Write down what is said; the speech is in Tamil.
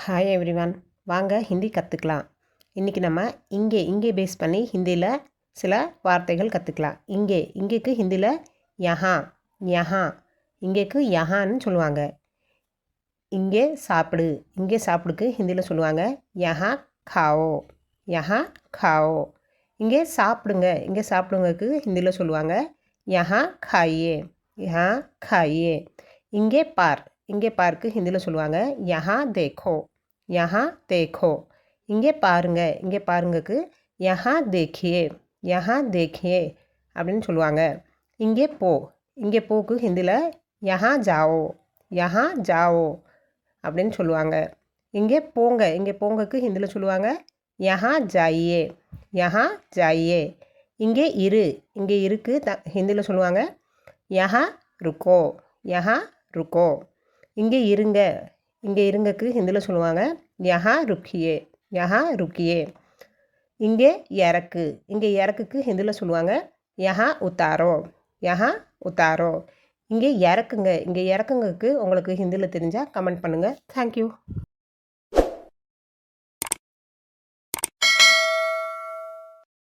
ஹாய் எவ்ரிவன், வாங்க ஹிந்தி கற்றுக்கலாம். இன்றைக்கி நம்ம இங்கே பேஸ் பண்ணி ஹிந்தியில் சில வார்த்தைகள் கற்றுக்கலாம். இங்கேக்கு ஹிந்தியில் யஹா யஹா, இங்கேக்கு யஹான்னு சொல்லுவாங்க. இங்கே சாப்பிடுக்கு ஹிந்தியில் சொல்லுவாங்க யஹா காவோ யஹா காவோ. இங்கே சாப்பிடுங்கக்கு ஹிந்தியில் சொல்லுவாங்க யஹா காயே யஹா காயே. இங்கே பார்க்கு ஹிந்தியில் சொல்லுவாங்க யஹா தேக்கோ. இங்கே பாருங்கக்கு யஹா தேக்கியே அப்படின்னு சொல்லுவாங்க. இங்கே போக்கு ஹிந்தியில் யஹா ஜாவோ அப்படின்னு சொல்லுவாங்க. இங்கே போங்கக்கு ஹிந்தியில் சொல்லுவாங்க யஹா ஜாயியே. இங்கே இருக்கு ஹிந்தியில் சொல்லுவாங்க யஹா ருக்கோ. இங்கே இருங்கக்கு ஹிந்தியில் சொல்லுவாங்க யஹா ருக்கியே. இங்கே இறக்குக்கு ஹிந்தியில் சொல்லுவாங்க யஹா உத்தாரோ. இங்கே இறக்குங்கக்கு உங்களுக்கு ஹிந்தியில் தெரிஞ்சால் கமெண்ட் பண்ணுங்கள். தேங்க்யூ.